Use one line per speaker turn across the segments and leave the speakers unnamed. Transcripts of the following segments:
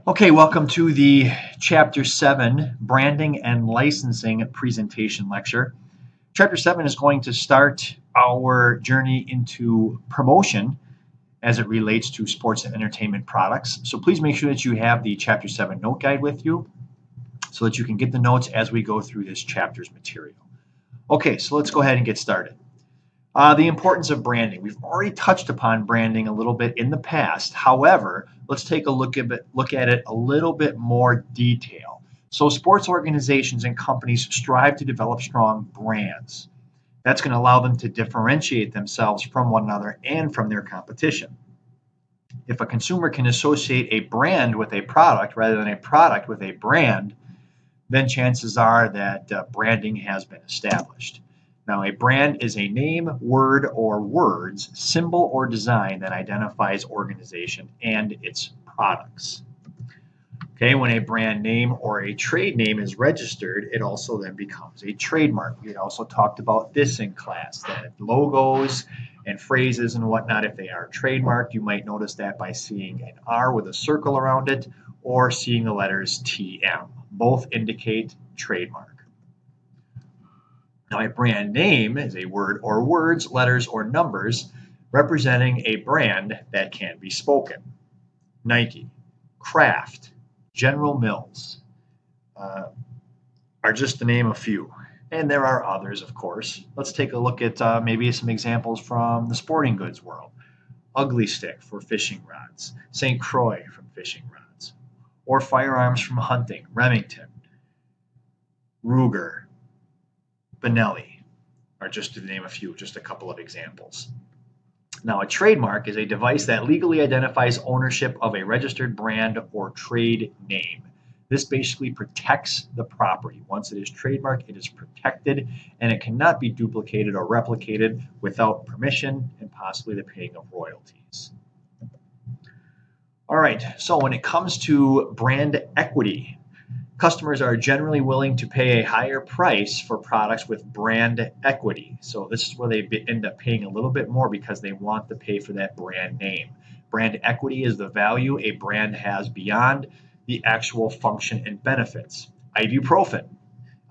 Okay, welcome to the Chapter 7 Branding and Licensing presentation lecture. Chapter 7 is going to start our journey into promotion as it relates to sports and entertainment products. So please make sure that you have the Chapter 7 note guide with you so that you can get the notes as we go through this chapter's material. Okay, so let's go ahead and get started. The importance of branding. We've already touched upon branding a little bit in the past. However, let's take a look at it a little bit more detail. So sports organizations and companies strive to develop strong brands. That's going to allow them to differentiate themselves from one another and from their competition. If a consumer can associate a brand with a product rather than a product with a brand, then chances are that branding has been established. Now, a brand is a name, word, or words, symbol, or design that identifies organization and its products. Okay, when a brand name or a trade name is registered, it also then becomes a trademark. We also talked about this in class, that logos and phrases and whatnot, if they are trademarked, you might notice that by seeing an R with a circle around it or seeing the letters TM. Both indicate trademark. Now, a brand name is a word or words, letters, or numbers representing a brand that can be spoken. Nike, Kraft, General Mills are just to name a few. And there are others, of course. Let's take a look at maybe some examples from the sporting goods world. Ugly Stick for fishing rods, St. Croix from fishing rods, or firearms from hunting, Remington, Ruger, Benelli are just to name a few, just a couple of examples. Now, a trademark is a device that legally identifies ownership of a registered brand or trade name. This basically protects the property. Once it is trademarked, it is protected, and it cannot be duplicated or replicated without permission and possibly the paying of royalties. All right, so when it comes to brand equity, customers are generally willing to pay a higher price for products with brand equity. So this is where they end up paying a little bit more because they want to pay for that brand name. Brand equity is the value a brand has beyond the actual function and benefits. Ibuprofen.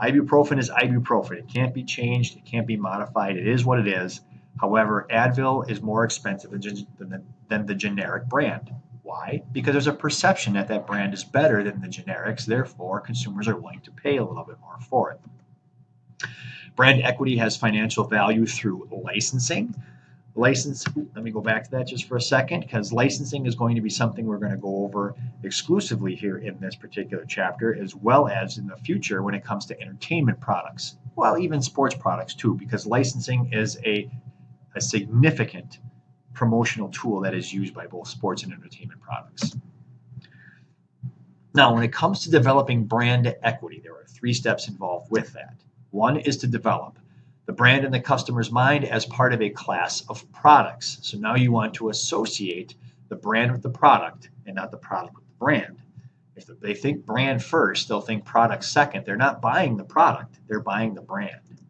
Ibuprofen is ibuprofen. It can't be changed. It can't be modified. It is what it is. However, Advil is more expensive than the generic brand. Why? Because there's a perception that that brand is better than the generics. Therefore, consumers are willing to pay a little bit more for it. Brand equity has financial value through licensing. Let me go back to that just for a second, because licensing is going to be something we're going to go over exclusively here in this particular chapter, as well as in the future when it comes to entertainment products. Well, even sports products too, because licensing is a significant promotional tool that is used by both sports and entertainment products. Now, when it comes to developing brand equity, there are 3 steps involved with that. One is to develop the brand in the customer's mind as part of a class of products. So now you want to associate the brand with the product and not the product with the brand. If they think brand first, they'll think product second. They're not buying the product, they're buying the brand.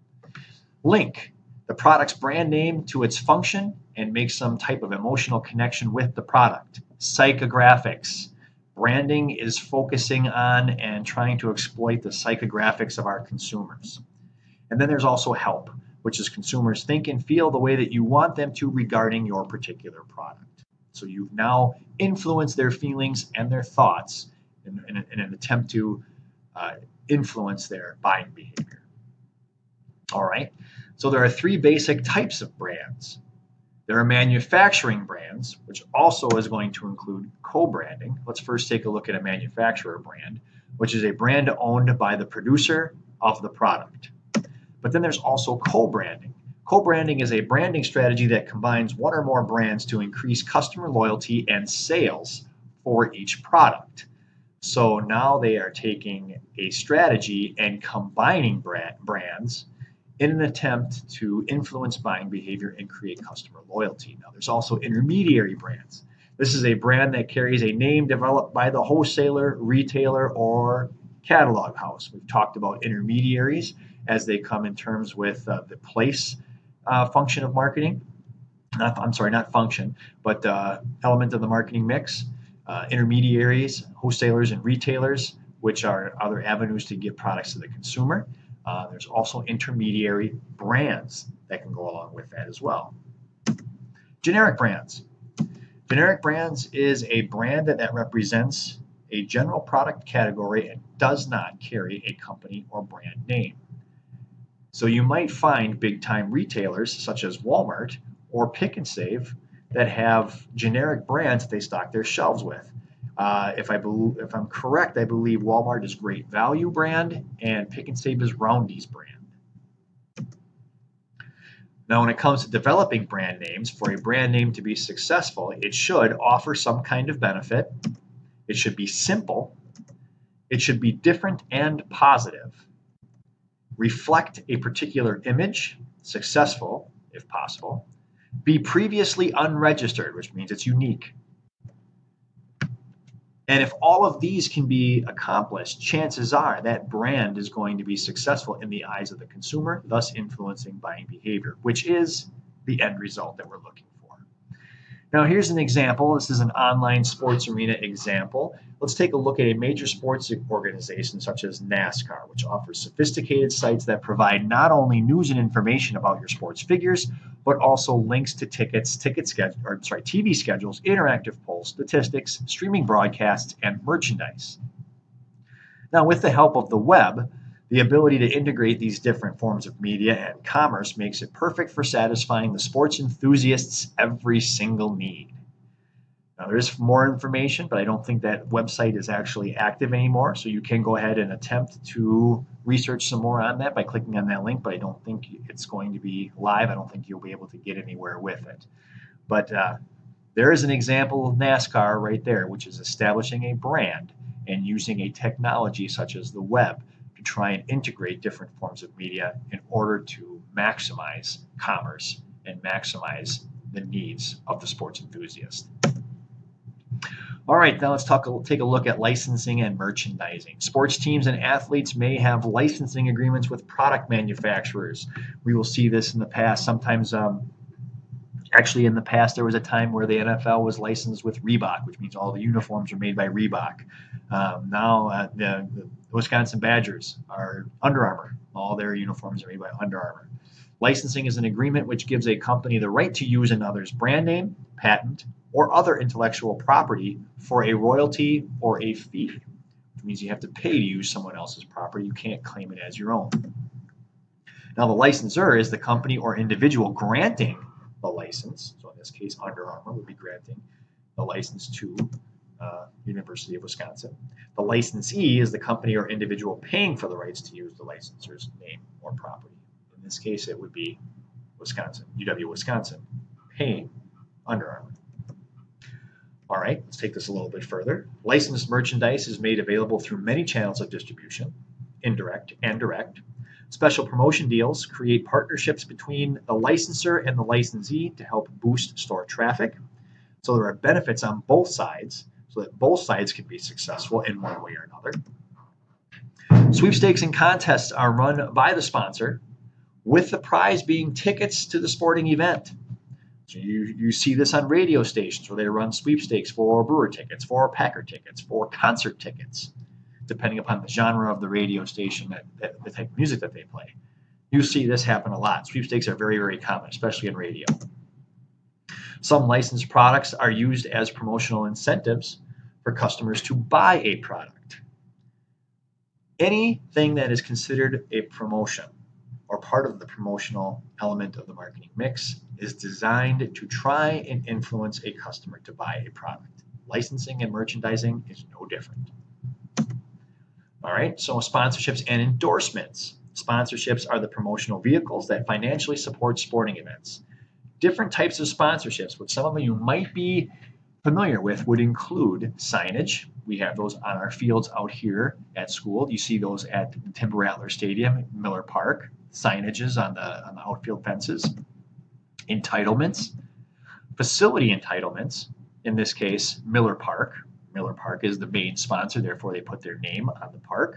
Link the product's brand name to its function and make some type of emotional connection with the product. Psychographics. Branding is focusing on and trying to exploit the psychographics of our consumers. And then there's also help, which is consumers think and feel the way that you want them to regarding your particular product. So you've now influenced their feelings and their thoughts in an attempt to influence their buying behavior. All right. So there are 3 basic types of brands. There are manufacturing brands, which also is going to include co-branding. Let's first take a look at a manufacturer brand, which is a brand owned by the producer of the product. But then there's also co-branding. Co-branding is a branding strategy that combines one or more brands to increase customer loyalty and sales for each product. So now they are taking a strategy and combining brands in an attempt to influence buying behavior and create customer loyalty. Now, there's also intermediary brands. This is a brand that carries a name developed by the wholesaler, retailer, or catalog house. We've talked about intermediaries as they come in terms with the place function of marketing. Not function, but element of the marketing mix. intermediaries, wholesalers, and retailers, which are other avenues to get products to the consumer. There's also intermediary brands that can go along with that as well. Generic brands. Generic brands is a brand that represents a general product category and does not carry a company or brand name. So you might find big-time retailers such as Walmart or Pick and Save that have generic brands that they stock their shelves with. If I'm correct, I believe Walmart is Great Value brand and Pick and Save is Roundy's brand. Now, when it comes to developing brand names, for a brand name to be successful, it should offer some kind of benefit. It should be simple. It should be different and positive. Reflect a particular image, successful if possible. Be previously unregistered, which means it's unique. And if all of these can be accomplished, chances are that brand is going to be successful in the eyes of the consumer, thus influencing buying behavior, which is the end result that we're looking for. Now, here's an example. This is an online sports arena example. Let's take a look at a major sports organization such as NASCAR, which offers sophisticated sites that provide not only news and information about your sports figures, but also links to TV schedules, interactive polls, statistics, streaming broadcasts, and merchandise. Now, with the help of the web, the ability to integrate these different forms of media and commerce makes it perfect for satisfying the sports enthusiasts' every single need. Now, there is more information, but I don't think that website is actually active anymore, so you can go ahead and attempt to research some more on that by clicking on that link, but I don't think it's going to be live. I don't think you'll be able to get anywhere with it. But there is an example of NASCAR right there, which is establishing a brand and using a technology such as the web to try and integrate different forms of media in order to maximize commerce and maximize the needs of the sports enthusiast. All right, now let's take a look at licensing and merchandising. Sports teams and athletes may have licensing agreements with product manufacturers. We will see this in the past. Sometimes, actually in the past, there was a time where the NFL was licensed with Reebok, which means all the uniforms are made by Reebok. Now the Wisconsin Badgers are Under Armour. All their uniforms are made by Under Armour. Licensing is an agreement which gives a company the right to use another's brand name, patent, or other intellectual property for a royalty or a fee, which means you have to pay to use someone else's property. You can't claim it as your own. Now, the licensor is the company or individual granting the license. So in this case, Under Armour would be granting the license to University of Wisconsin. The licensee is the company or individual paying for the rights to use the licensor's name or property. In this case, it would be Wisconsin, UW-Wisconsin, paying Under Armour. All right, let's take this a little bit further. Licensed merchandise is made available through many channels of distribution, indirect and direct. Special promotion deals create partnerships between the licensor and the licensee to help boost store traffic. So there are benefits on both sides so that both sides can be successful in one way or another. Sweepstakes and contests are run by the sponsor, with the prize being tickets to the sporting event. So you see this on radio stations where they run sweepstakes for Brewer tickets, for Packer tickets, for concert tickets, depending upon the genre of the radio station, the type of music that they play. You see this happen a lot. Sweepstakes are very, very common, especially in radio. Some licensed products are used as promotional incentives for customers to buy a product. Anything that is considered a promotion or part of the promotional element of the marketing mix is designed to try and influence a customer to buy a product. Licensing and merchandising is no different. All right, so sponsorships and endorsements. Sponsorships are the promotional vehicles that financially support sporting events. Different types of sponsorships, which some of you might be familiar with, would include signage. We have those on our fields out here at school. You see those at the Tim Rattler Stadium, Miller Park. Signages on the outfield fences. Entitlements, facility entitlements. In this case, Miller Park. Miller Park is the main sponsor, therefore they put their name on the park.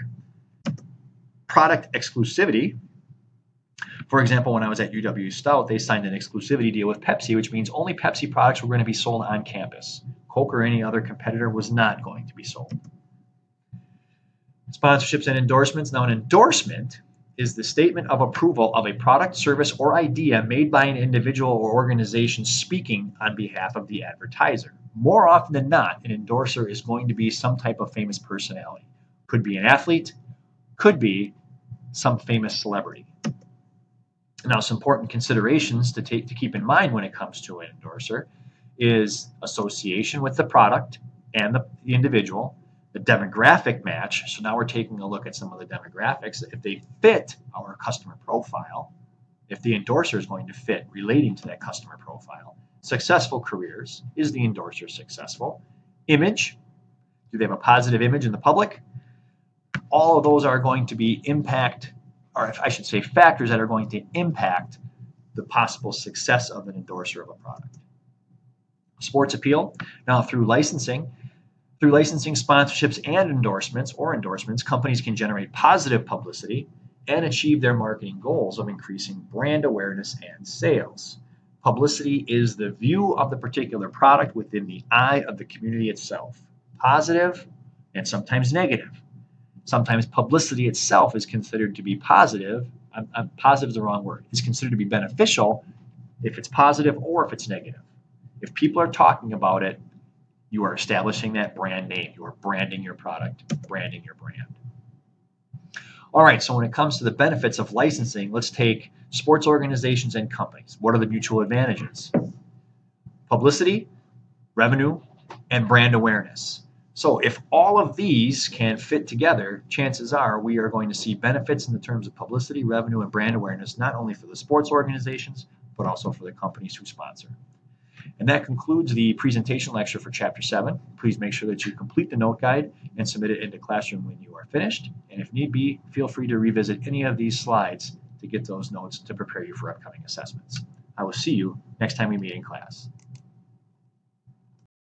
Product exclusivity. For example, when I was at UW Stout, they signed an exclusivity deal with Pepsi, which means only Pepsi products were going to be sold on campus. Coke or any other competitor was not going to be sold. Sponsorships and endorsements. Now, an endorsement is the statement of approval of a product, service, or idea made by an individual or organization speaking on behalf of the advertiser. More often than not, an endorser is going to be some type of famous personality. Could be an athlete, could be some famous celebrity. Now, some important considerations to keep in mind when it comes to an endorser is association with the product and the individual, the demographic match. So now we're taking a look at some of the demographics. If they fit our customer profile, if the endorser is going to fit relating to that customer profile. Successful careers. Is the endorser successful? Image. Do they have a positive image in the public? All of those are going to be factors that are going to impact the possible success of an endorser of a product. Sports appeal. Now, through licensing, sponsorships, and endorsements, companies can generate positive publicity and achieve their marketing goals of increasing brand awareness and sales. Publicity is the view of the particular product within the eye of the community itself. Positive and sometimes negative. Sometimes publicity itself is considered to be positive. Positive is the wrong word. It's considered to be beneficial if it's positive or if it's negative. If people are talking about it, you are establishing that brand name. You are branding your product, branding your brand. All right, so when it comes to the benefits of licensing, let's take sports organizations and companies. What are the mutual advantages? Publicity, revenue, and brand awareness. So if all of these can fit together, chances are we are going to see benefits in the terms of publicity, revenue, and brand awareness, not only for the sports organizations, but also for the companies who sponsor. And that concludes the presentation lecture for Chapter 7. Please make sure that you complete the note guide and submit it into Classroom when you are finished. And if need be, feel free to revisit any of these slides to get those notes to prepare you for upcoming assessments. I will see you next time we meet in class.